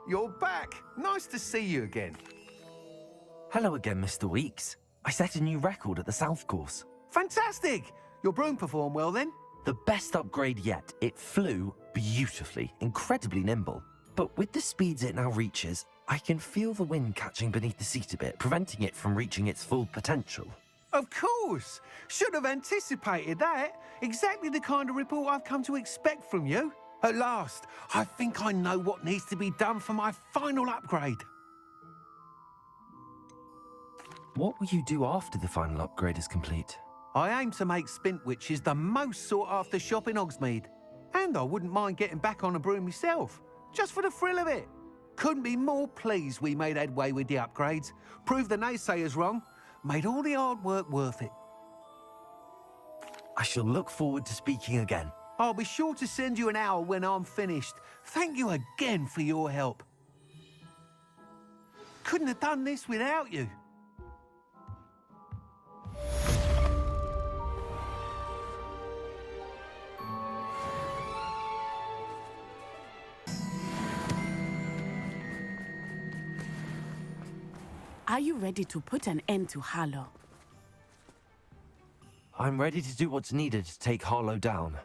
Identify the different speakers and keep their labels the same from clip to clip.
Speaker 1: you're back. Nice to see you again.
Speaker 2: Hello again, Mr. Weeks. I set a new record at the South Course.
Speaker 1: Fantastic! Your broom performed well then?
Speaker 2: The best upgrade yet. It flew beautifully, incredibly nimble. But with the speeds it now reaches, I can feel the wind catching beneath the seat a bit, preventing it from reaching its full potential.
Speaker 1: Of course! Should have anticipated that. Exactly the kind of report I've come to expect from you. At last, I think I know what needs to be done for my final upgrade.
Speaker 2: What will you do after the final upgrade is complete?
Speaker 1: I aim to make Spintwitches the most sought-after shop in Hogsmeade. And I wouldn't mind getting back on a broom myself, just for the thrill of it. Couldn't be more pleased we made headway with the upgrades, proved the naysayers wrong, made all the hard work worth it.
Speaker 2: I shall look forward to speaking again.
Speaker 1: I'll be sure to send you an owl when I'm finished. Thank you again for your help. Couldn't have done this without you.
Speaker 3: Are you ready to put an end to Harlow?
Speaker 2: I'm ready to do what's needed to take Harlow down.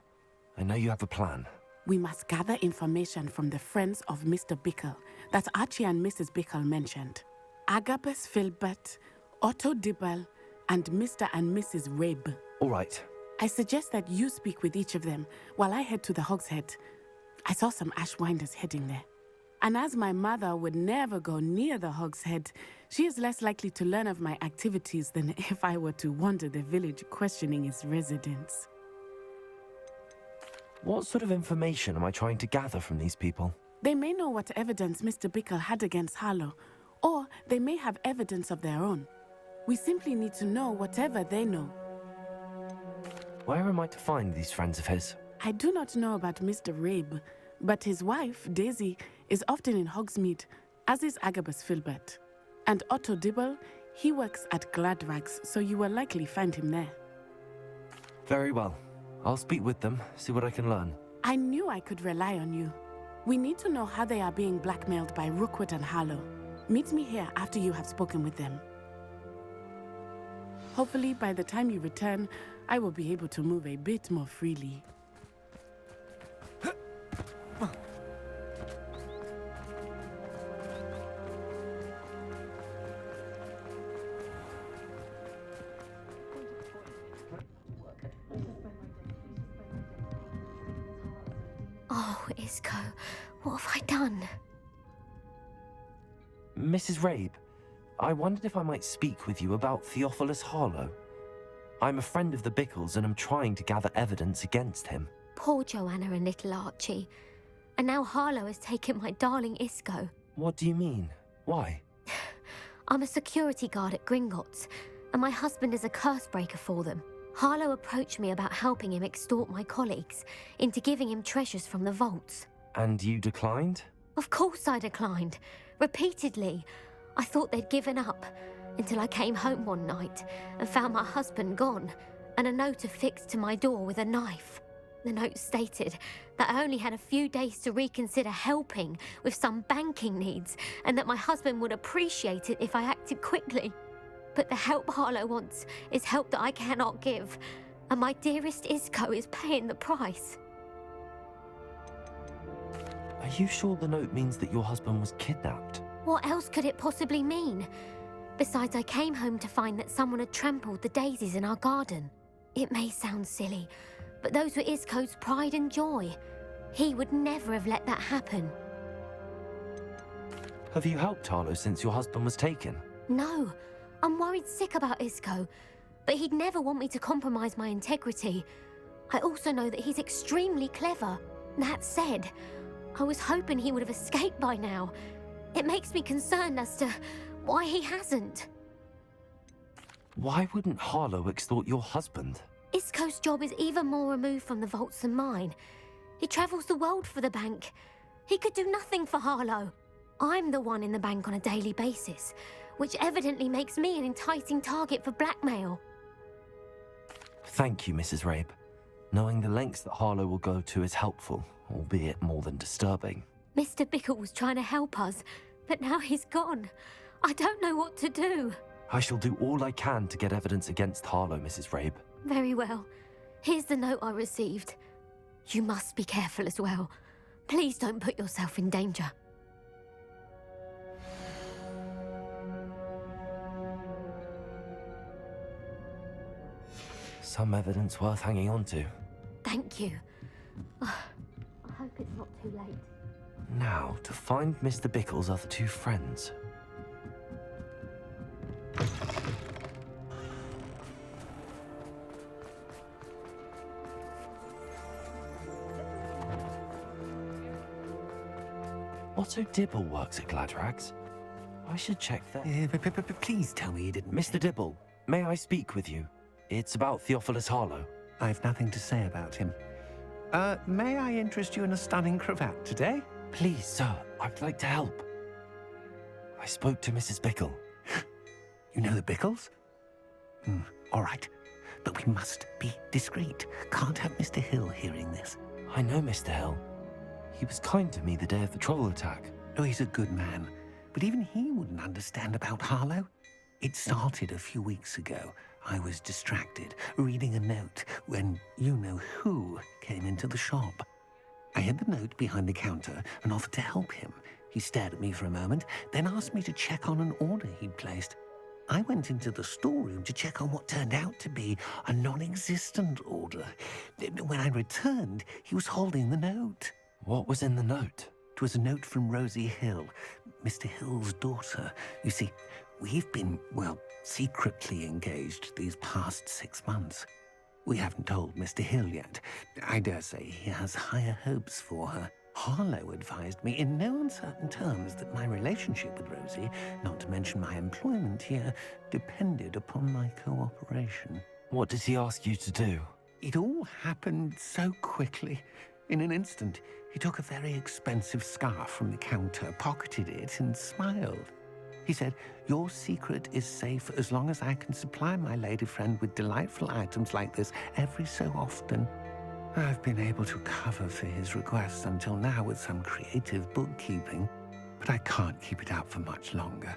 Speaker 2: I know you have a plan.
Speaker 3: We must gather information from the friends of Mr. Bickle that Archie and Mrs. Bickle mentioned. Agabus Filbert, Otto Dibble, and Mr. and Mrs. Rabe.
Speaker 2: All right.
Speaker 3: I suggest that you speak with each of them while I head to the Hogshead. I saw some Ashwinders heading there. And as my mother would never go near the Hogshead, she is less likely to learn of my activities than if I were to wander the village questioning its residents.
Speaker 2: What sort of information am I trying to gather from these people?
Speaker 3: They may know what evidence Mr. Bickle had against Harlow, or they may have evidence of their own. We simply need to know whatever they know.
Speaker 2: Where am I to find these friends of his?
Speaker 3: I do not know about Mr. Rabe, but his wife, Daisy, is often in Hogsmeade, as is Agabus Filbert. And Otto Dibble, he works at Gladrags, so you will likely find him there.
Speaker 2: Very well. I'll speak with them, see what I can learn.
Speaker 3: I knew I could rely on you. We need to know how they are being blackmailed by Rookwood and Harlow. Meet me here after you have spoken with them. Hopefully, by the time you return, I will be able to move a bit more freely.
Speaker 4: Oh, Isco, what have I done?
Speaker 2: Mrs. Rabe, I wondered if I might speak with you about Theophilus Harlow. I'm a friend of the Bickles and am trying to gather evidence against him.
Speaker 4: Poor Joanna and little Archie. And now Harlow has taken my darling Isco.
Speaker 2: What do you mean? Why?
Speaker 4: I'm a security guard at Gringotts, and my husband is a curse breaker for them. Harlow approached me about helping him extort my colleagues into giving him treasures from the vaults.
Speaker 2: And you declined?
Speaker 4: Of course I declined. Repeatedly. I thought they'd given up, until I came home one night and found my husband gone, and a note affixed to my door with a knife. The note stated that I only had a few days to reconsider helping with some banking needs, and that my husband would appreciate it if I acted quickly. But the help Harlow wants is help that I cannot give, and my dearest Isco is paying the price.
Speaker 2: Are you sure the note means that your husband was kidnapped?
Speaker 4: What else could it possibly mean? Besides, I came home to find that someone had trampled the daisies in our garden. It may sound silly, but those were Isco's pride and joy. He would never have let that happen.
Speaker 2: Have you helped Harlow since your husband was taken?
Speaker 4: No, I'm worried sick about Isco, but he'd never want me to compromise my integrity. I also know that he's extremely clever. That said, I was hoping he would have escaped by now. It makes me concerned as to why he hasn't.
Speaker 2: Why wouldn't Harlow extort your husband?
Speaker 4: Isco's job is even more removed from the vaults than mine. He travels the world for the bank. He could do nothing for Harlow. I'm the one in the bank on a daily basis, which evidently makes me an enticing target for blackmail.
Speaker 2: Thank you, Mrs. Rabe. Knowing the lengths that Harlow will go to is helpful, albeit more than disturbing.
Speaker 4: Mr. Bickle was trying to help us, but now he's gone. I don't know what to do.
Speaker 2: I shall do all I can to get evidence against Harlow, Mrs. Rabe.
Speaker 4: Very well. Here's the note I received. You must be careful as well. Please don't put yourself in danger.
Speaker 2: Some evidence worth hanging on to.
Speaker 4: Thank you. I hope it's not too late.
Speaker 2: Now, to find Mr. Bickle's other two friends. Otto Dibble works at Gladrags. I should check that.
Speaker 1: Please tell me you didn't...
Speaker 2: Mr. Dibble, may I speak with you? It's about Theophilus Harlow.
Speaker 1: I've nothing to say about him. May I interest you in a stunning cravat today?
Speaker 2: Please, sir, I'd like to help. I spoke to Mrs. Bickle.
Speaker 1: You know the Bickles? All right. But we must be discreet. Can't have Mr. Hill hearing this.
Speaker 2: I know Mr. Hill. He was kind to me the day of the troll attack.
Speaker 1: Oh, he's a good man. But even he wouldn't understand about Harlow. It started a few weeks ago. I was distracted, reading a note, when you-know-who came into the shop. I hid the note behind the counter and offered to help him. He stared at me for a moment, then asked me to check on an order he'd placed. I went into the storeroom to check on what turned out to be a non-existent order. When I returned, he was holding the note.
Speaker 2: What was in the note?
Speaker 1: It was a note from Rosie Hill, Mr. Hill's daughter. You see, we've been, well, secretly engaged these past 6 months. We haven't told Mr. Hill yet. I dare say he has higher hopes for her. Harlow advised me in no uncertain terms that my relationship with Rosie, not to mention my employment here, depended upon my cooperation.
Speaker 2: What did he ask you to do?
Speaker 1: It all happened so quickly. In an instant, he took a very expensive scarf from the counter, pocketed it, and smiled. He said, "Your secret is safe as long as I can supply my lady friend with delightful items like this every so often." I've been able to cover for his requests until now with some creative bookkeeping, but I can't keep it up for much longer.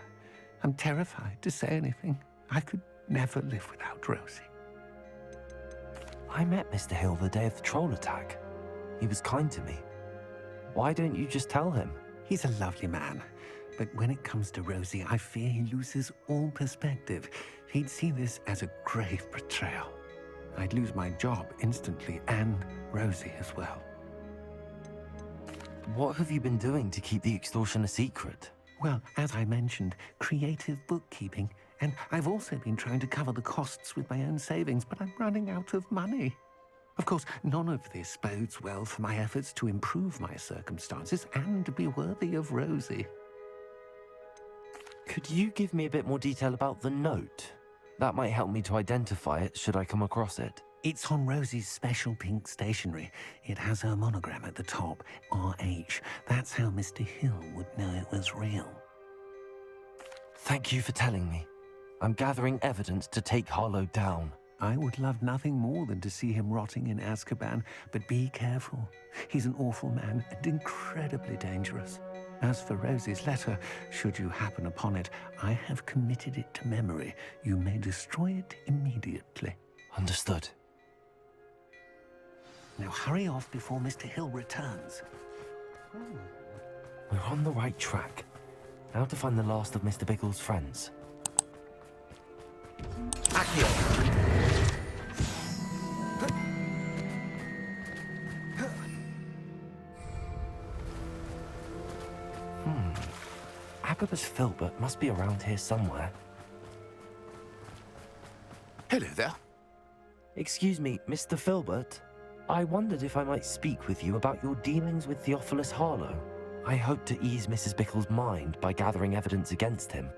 Speaker 1: I'm terrified to say anything. I could never live without Rosie.
Speaker 2: I met Mr. Hill the day of the troll attack. He was kind to me. Why don't you just tell him?
Speaker 1: He's a lovely man, but when it comes to Rosie, I fear he loses all perspective. He'd see this as a grave betrayal. I'd lose my job instantly, and Rosie as well.
Speaker 2: What have you been doing to keep the extortion a secret?
Speaker 1: Well, as I mentioned, creative bookkeeping, and I've also been trying to cover the costs with my own savings, but I'm running out of money. Of course, none of this bodes well for my efforts to improve my circumstances and to be worthy of Rosie.
Speaker 2: Could you give me a bit more detail about the note? That might help me to identify it should I come across it.
Speaker 1: It's on Rosie's special pink stationery. It has her monogram at the top, RH. That's how Mr. Hill would know it was real.
Speaker 2: Thank you for telling me. I'm gathering evidence to take Harlow down.
Speaker 1: I would love nothing more than to see him rotting in Azkaban, but be careful. He's an awful man and incredibly dangerous. As for Rosie's letter, should you happen upon it, I have committed it to memory. You may destroy it immediately.
Speaker 2: Understood.
Speaker 1: Now hurry off before Mr. Hill returns.
Speaker 2: We're on the right track. Now to find the last of Mr. Bickle's friends.
Speaker 1: Accio!
Speaker 2: Agabus Filbert must be around here somewhere.
Speaker 5: Hello there.
Speaker 2: Excuse me, Mr. Filbert. I wondered if I might speak with you about your dealings with Theophilus Harlow. I hope to ease Mrs. Bickle's mind by gathering evidence against him.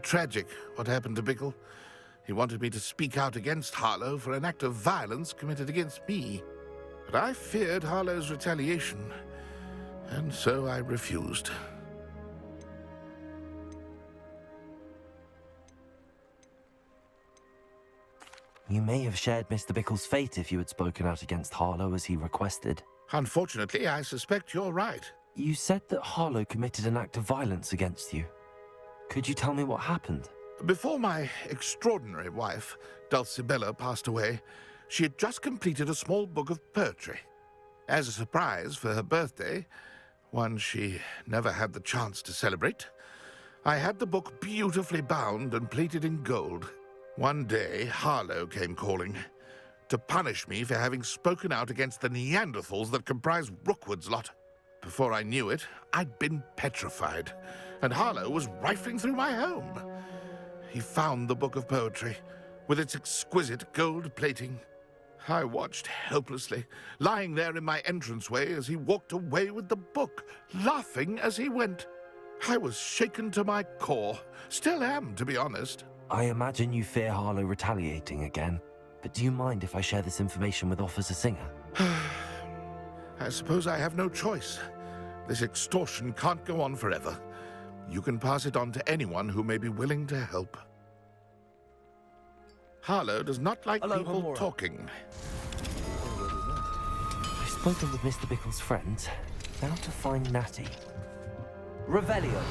Speaker 5: Tragic, what happened to Bickle. He wanted me to speak out against Harlow for an act of violence committed against me. But I feared Harlow's retaliation, and so I refused.
Speaker 2: You may have shared Mr. Bickle's fate if you had spoken out against Harlow as he requested.
Speaker 5: Unfortunately, I suspect you're right.
Speaker 2: You said that Harlow committed an act of violence against you. Could you tell me what happened?
Speaker 5: Before my extraordinary wife, Dulcibella, passed away, she had just completed a small book of poetry. As a surprise for her birthday, one she never had the chance to celebrate, I had the book beautifully bound and plated in gold. One day, Harlow came calling to punish me for having spoken out against the Neanderthals that comprise Rookwood's lot. Before I knew it, I'd been petrified, and Harlow was rifling through my home. He found the book of poetry, with its exquisite gold plating. I watched helplessly, lying there in my entranceway as he walked away with the book, laughing as he went. I was shaken to my core. Still am, to be honest.
Speaker 2: I imagine you fear Harlow retaliating again, but do you mind if I share this information with Officer Singer?
Speaker 5: I suppose I have no choice. This extortion can't go on forever. You can pass it on to anyone who may be willing to help. Harlow does not like
Speaker 2: Hello,
Speaker 5: people
Speaker 2: Homura.
Speaker 5: talking.
Speaker 2: I've spoken with Mr. Bickle's friends. Now to find Natty. Revelio.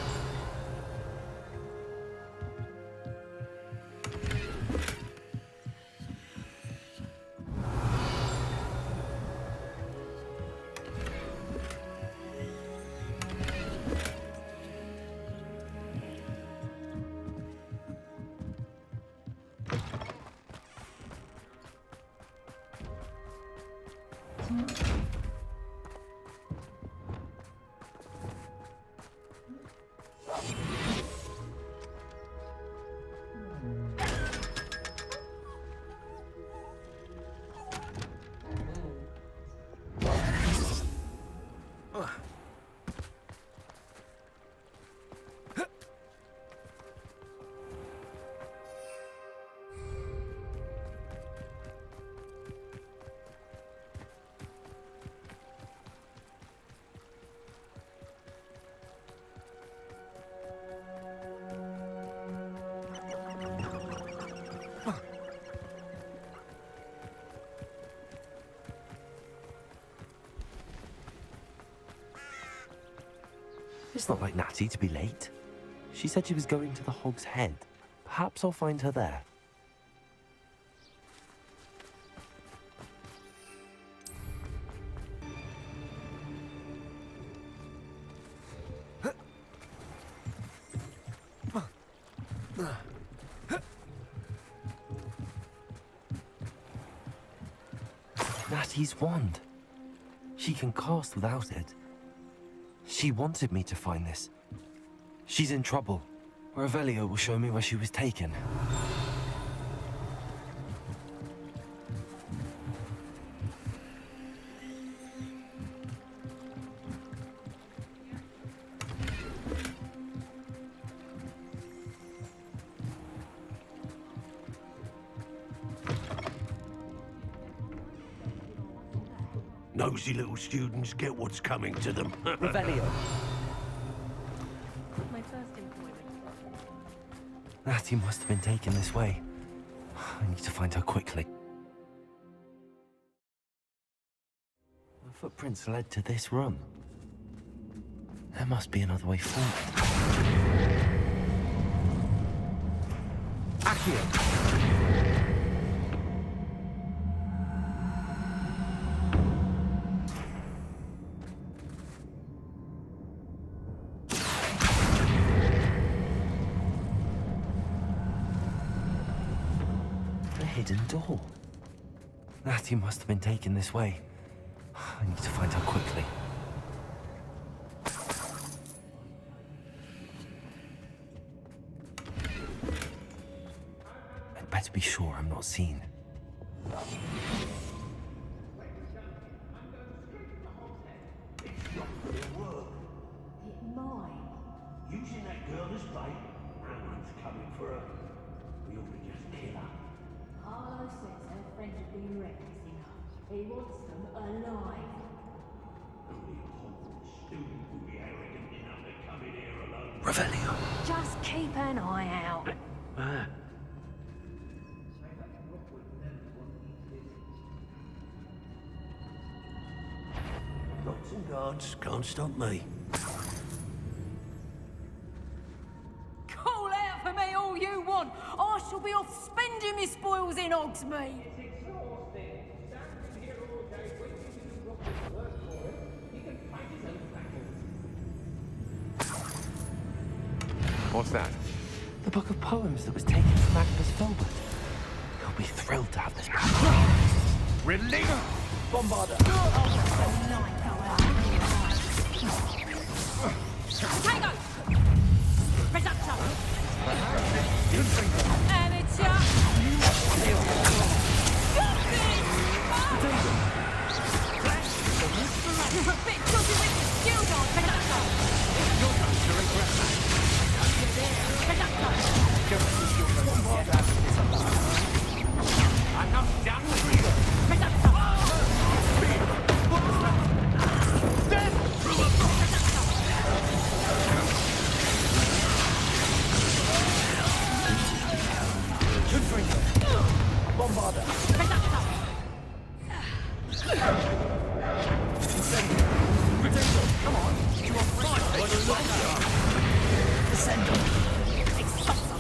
Speaker 2: It's not like Natty to be late. She said she was going to the Hog's Head. Perhaps I'll find her there. Natty's wand. She can cast without it. She wanted me to find this. She's in trouble. Revelio will show me where she was taken.
Speaker 6: Nosy little students get what's coming to them.
Speaker 2: Revelio.
Speaker 7: My first employment.
Speaker 2: Natty must have been taken this way. I need to find her quickly. The footprints led to this room. There must be another way forward. Accio! Hidden door. Natty must have been taken this way. I need to find her quickly. I'd better be sure I'm not seen.
Speaker 6: Using that girl as bait, Rowan's coming for her. We ought to just kill her.
Speaker 7: Harlow says her friend would be reckless enough. He wants them alive.
Speaker 6: Only a Hogwarts student will be arrogant enough to come in here alone.
Speaker 2: Revelio.
Speaker 7: Just keep an eye out.
Speaker 6: Gods and guards can't stop me.
Speaker 7: Call out for me all you want. I shall be off spending my spoils in Hogsmeade.
Speaker 1: What's that?
Speaker 2: The book of poems that was taken from Agnes Filbert. He'll be thrilled to have this back.
Speaker 1: Ridley!
Speaker 2: Bombarder!
Speaker 7: Tango! Reducto! And it's up! You're a bit dodgy with the skill guard, Reducto! Reducto!
Speaker 1: I'm not done with you!
Speaker 7: Reducto!
Speaker 2: Bombarder!
Speaker 7: Reducto!
Speaker 2: Come on! You are fine! Descendo!
Speaker 7: Expulso!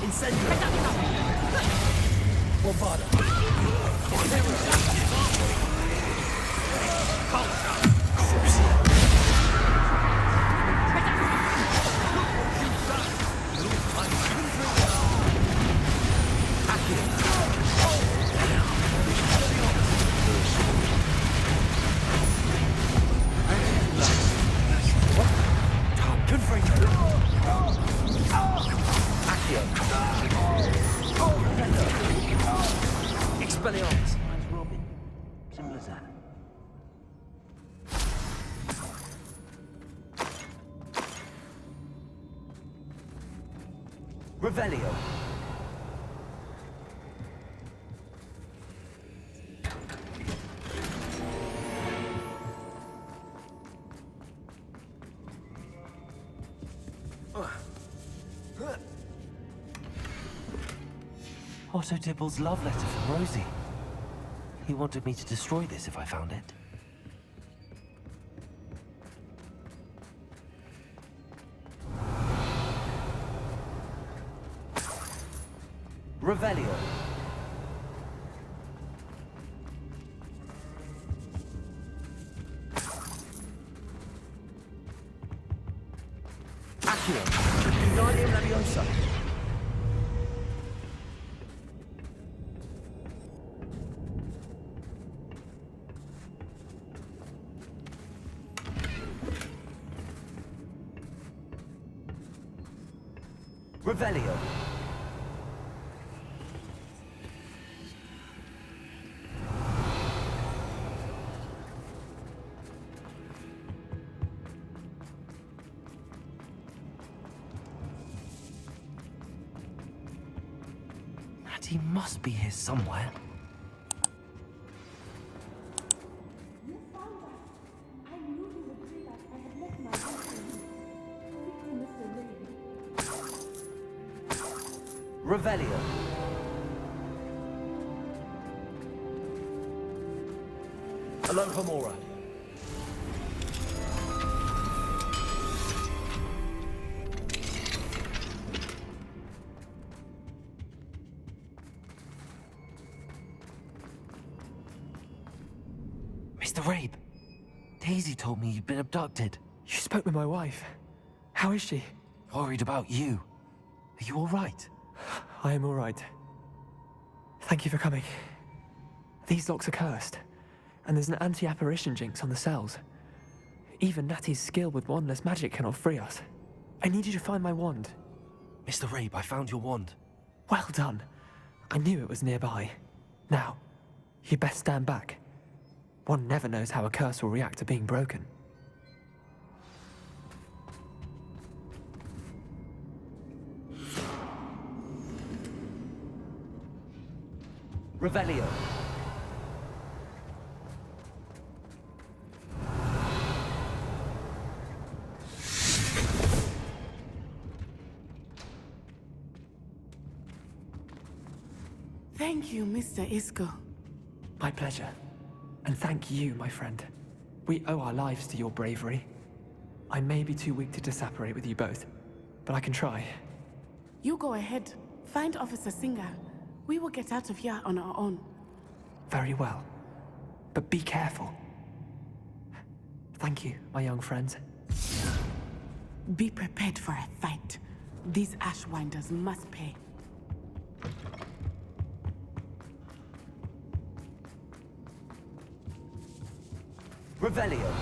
Speaker 2: Incendio! Bombarder! Expelliarmus!
Speaker 6: Mine's Robin. Simple as that.
Speaker 2: Revelio! Otto Dibble's love letter from Rosie. He wanted me to destroy this if I found it. Revelio. Accio. Wingardium Leviosa. Revelio. He must be here somewhere.
Speaker 7: You found us. I knew you would see that I had left my house for you. Speak to Mr. Ray.
Speaker 2: Revelio. Alohomora. Mr. Rabe, Daisy told me you'd been abducted.
Speaker 8: You spoke with my wife. How is she?
Speaker 2: Worried about you. Are you all right?
Speaker 8: I am all right. Thank you for coming. These locks are cursed, and there's an anti-apparition jinx on the cells. Even Natty's skill with wandless magic cannot free us. I need you to find my wand.
Speaker 2: Mr. Rabe, I found your wand.
Speaker 8: Well done. I knew it was nearby. Now, you best stand back. One never knows how a curse will react to being broken.
Speaker 2: Revelio.
Speaker 3: Thank you, Mr. Isco.
Speaker 8: My pleasure. And thank you, my friend. We owe our lives to your bravery. I may be too weak to disapparate with you both, but I can try.
Speaker 3: You go ahead. Find Officer Singer. We will get out of here on our own.
Speaker 8: Very well. But be careful. Thank you, my young friends.
Speaker 3: Be prepared for a fight. These Ashwinders must pay.
Speaker 2: Revelio.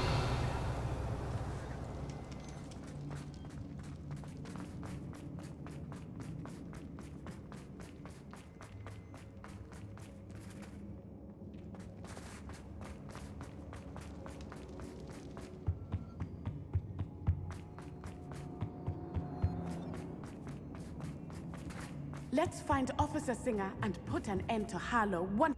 Speaker 3: Let's find Officer Singer and put an end to Harlow one.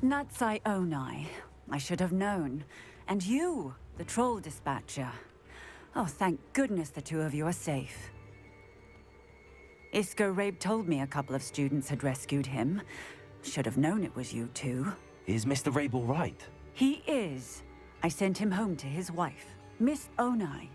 Speaker 9: Natsai Onai. I should have known. And you, the troll dispatcher. Oh, thank goodness the two of you are safe. Isco Rabe told me a couple of students had rescued him. Should have known it was you two.
Speaker 2: Is Mr. Rabe all right?
Speaker 9: He is. I sent him home to his wife. Miss Onai,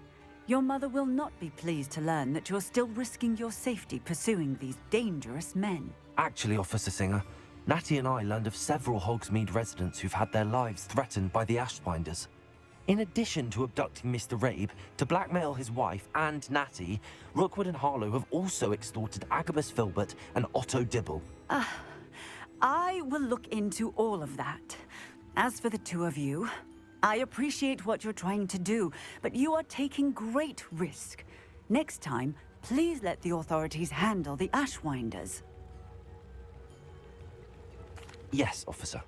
Speaker 9: your mother will not be pleased to learn that you're still risking your safety pursuing these dangerous men.
Speaker 2: Actually, Officer Singer, Natty and I learned of several Hogsmeade residents who've had their lives threatened by the Ashwinders. In addition to abducting Mr. Rabe to blackmail his wife and Natty, Rookwood and Harlow have also extorted Agabus Filbert and Otto Dibble.
Speaker 9: I will look into all of that. As for the two of you, I appreciate what you're trying to do, but you are taking great risk. Next time, please let the authorities handle the Ashwinders.
Speaker 2: Yes, officer.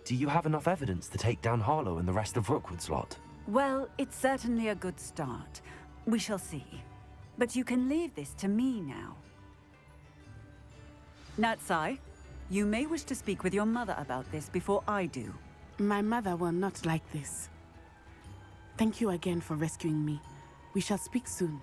Speaker 2: Do you have enough evidence to take down Harlow and the rest of Rookwood's lot?
Speaker 9: Well, it's certainly a good start. We shall see. But you can leave this to me now. Natsai, you may wish to speak with your mother about this before I do.
Speaker 3: My mother will not like this. Thank you again for rescuing me. We shall speak soon.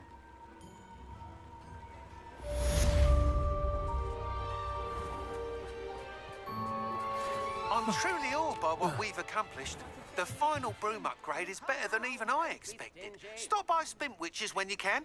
Speaker 1: I'm truly awed by what we've accomplished. The final broom upgrade is better than even I expected. Stop by Spintwitches when you can.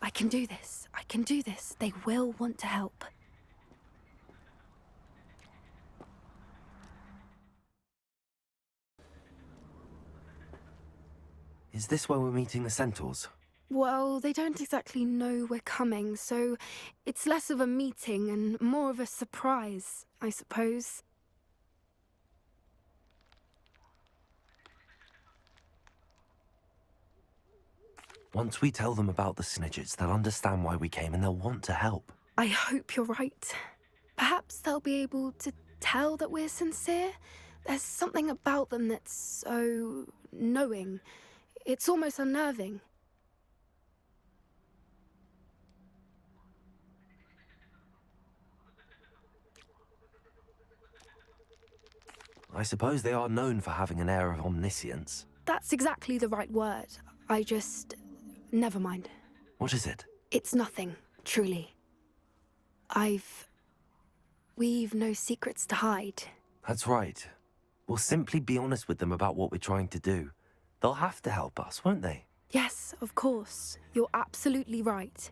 Speaker 10: I can do this. I can do this. They will want to help.
Speaker 2: Is this where we're meeting the Centaurs?
Speaker 10: Well, they don't exactly know we're coming, so it's less of a meeting and more of a surprise, I suppose.
Speaker 2: Once we tell them about the Snidgets, they'll understand why we came and they'll want to help.
Speaker 10: I hope you're right. Perhaps they'll be able to tell that we're sincere. There's something about them that's so knowing. It's almost unnerving.
Speaker 2: I suppose they are known for having an air of omniscience.
Speaker 10: That's exactly the right word. Never mind.
Speaker 2: What is it?
Speaker 10: It's nothing, truly. We've no secrets to hide.
Speaker 2: That's right. We'll simply be honest with them about what we're trying to do. They'll have to help us, won't they?
Speaker 10: Yes, of course. You're absolutely right.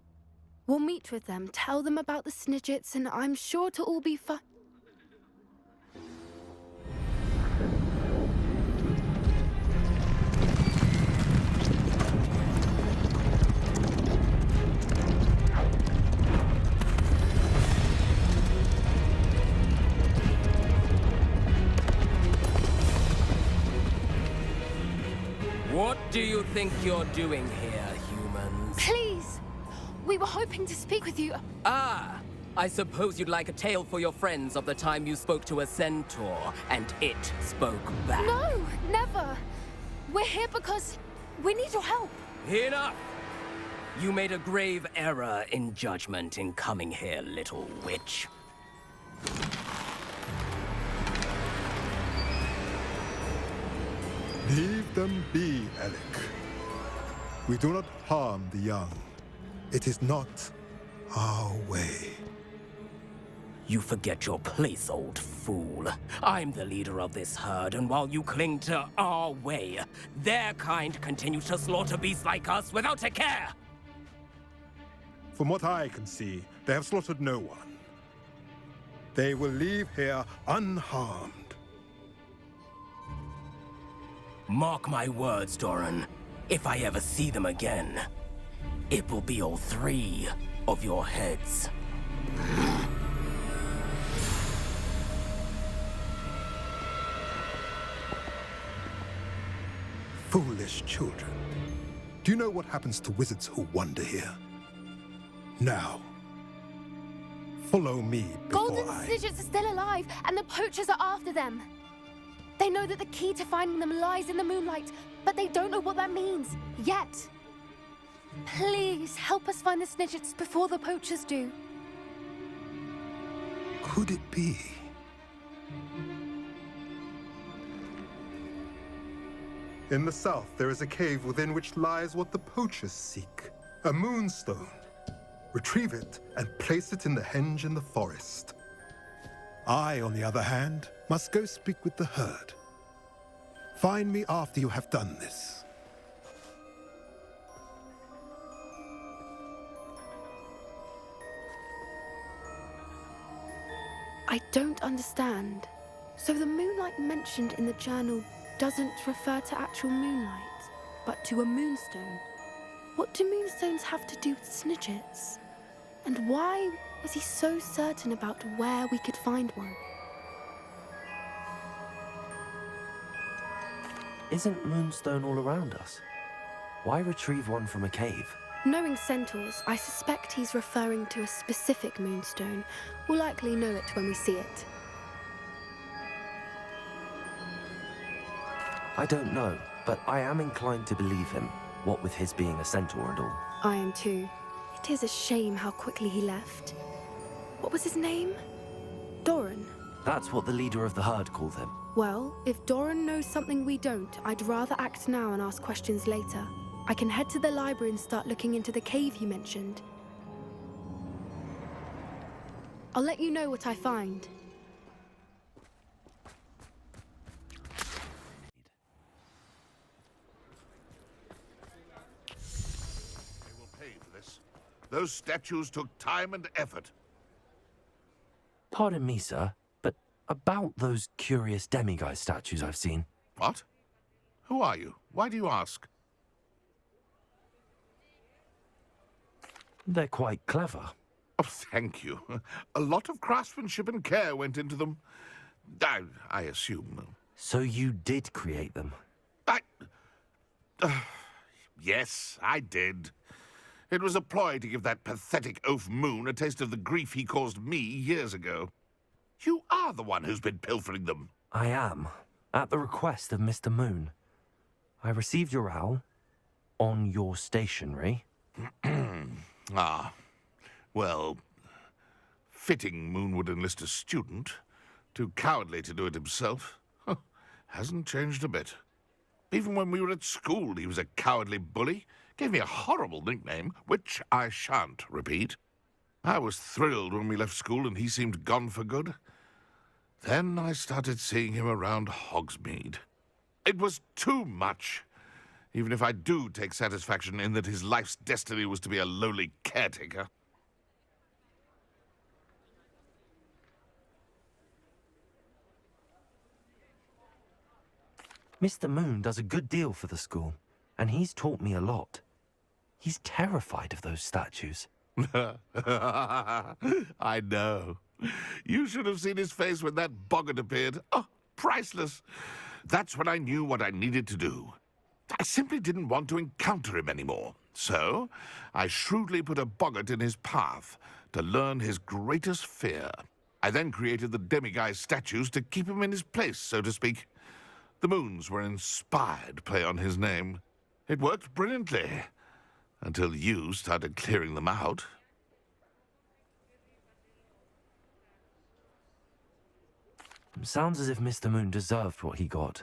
Speaker 10: We'll meet with them, tell them about the Snidgets, and I'm sure to all be fine.
Speaker 11: What do you think you're doing here, humans?
Speaker 10: Please! We were hoping to speak with you.
Speaker 11: Ah! I suppose you'd like a tale for your friends of the time you spoke to a centaur, and it spoke back.
Speaker 10: No, never. We're here because we need your help.
Speaker 11: Enough! You made a grave error in judgment in coming here, little witch.
Speaker 12: Leave them be, Alec. We do not harm the young. It is not our way.
Speaker 11: You forget your place, old fool. I'm the leader of this herd, and while you cling to our way, their kind continue to slaughter beasts like us without a care!
Speaker 12: From what I can see, they have slaughtered no one. They will leave here unharmed.
Speaker 11: Mark my words, Doran. If I ever see them again, it will be all 3 of your heads.
Speaker 12: Foolish children. Do you know what happens to wizards who wander here? Now, follow me before
Speaker 10: Golden Snidgets are still alive, and the poachers are after them. They know that the key to finding them lies in the moonlight, but they don't know what that means, yet. Please, help us find the Snidgets before the poachers do.
Speaker 12: Could it be? In the south, there is a cave within which lies what the poachers seek. A moonstone. Retrieve it and place it in the henge in the forest. I, on the other hand, must go speak with the herd. Find me after you have done this.
Speaker 10: I don't understand. So the moonlight mentioned in the journal doesn't refer to actual moonlight, but to a moonstone. What do moonstones have to do with Snidgets? And why was he so certain about where we could find one?
Speaker 2: Isn't Moonstone all around us? Why retrieve one from a cave?
Speaker 10: Knowing centaurs, I suspect he's referring to a specific moonstone. We'll likely know it when we see it.
Speaker 2: I don't know, but I am inclined to believe him, what with his being a centaur and all.
Speaker 10: I am too. It is a shame how quickly he left. What was his name? Doran.
Speaker 2: That's what the leader of the herd called him.
Speaker 10: Well, if Doran knows something we don't, I'd rather act now and ask questions later. I can head to the library and start looking into the cave he mentioned. I'll let you know what I find.
Speaker 5: They will pay for this. Those statues took time and effort.
Speaker 2: Pardon me, sir, but about those curious demiguise statues I've seen.
Speaker 5: What? Who are you? Why do you ask?
Speaker 2: They're quite clever.
Speaker 5: Oh, thank you. A lot of craftsmanship and care went into them. I assume.
Speaker 2: So you did create them?
Speaker 5: Yes, I did. It was a ploy to give that pathetic oaf Moon a taste of the grief he caused me years ago. You are the one who's been pilfering them.
Speaker 2: I am, at the request of Mr. Moon. I received your owl on your stationery.
Speaker 5: Ah, well, fitting Moon would enlist a student. Too cowardly to do it himself. Hasn't changed a bit. Even when we were at school, he was a cowardly bully. Gave me a horrible nickname, which I shan't repeat. I was thrilled when we left school and he seemed gone for good. Then I started seeing him around Hogsmeade. It was too much. Even if I do take satisfaction in that his life's destiny was to be a lowly caretaker.
Speaker 2: Mr. Moon does a good deal for the school, and he's taught me a lot. He's terrified of those statues.
Speaker 5: I know. You should have seen his face when that boggart appeared. Oh, priceless. That's when I knew what I needed to do. I simply didn't want to encounter him anymore. So, I shrewdly put a boggart in his path to learn his greatest fear. I then created the demiguise statues to keep him in his place, so to speak. The moons were an inspired play on his name. It worked brilliantly, until you started clearing them out.
Speaker 2: Sounds as if Mr. Moon deserved what he got.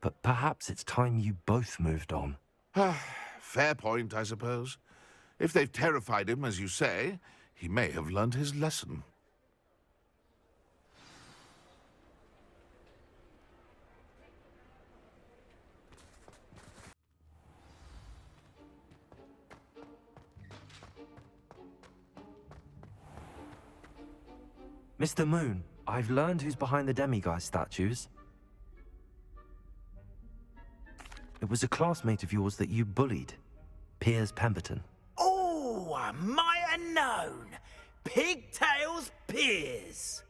Speaker 2: But perhaps it's time you both moved on.
Speaker 5: Fair point, I suppose. If they've terrified him, as you say, he may have learned his lesson.
Speaker 2: Mr. Moon, I've learned who's behind the demiguise statues. It was a classmate of yours that you bullied, Piers Pemberton.
Speaker 13: Oh, I might have known. Pigtails Piers.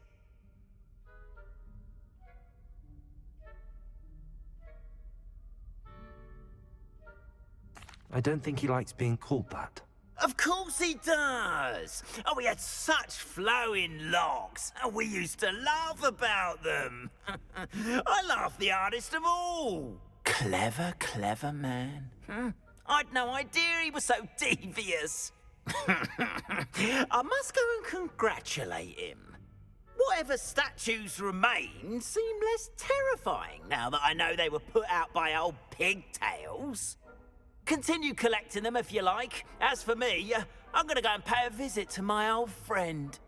Speaker 2: I don't think he likes being called that.
Speaker 13: Of course he does. Oh, we had such flowing locks, and we used to laugh about them. I laughed the hardest of all. Clever, clever man. I'd no idea he was so devious. I must go and congratulate him. Whatever statues remain seem less terrifying now that I know they were put out by old pigtails. Continue collecting them if you like. As for me, I'm gonna go and pay a visit to my old friend.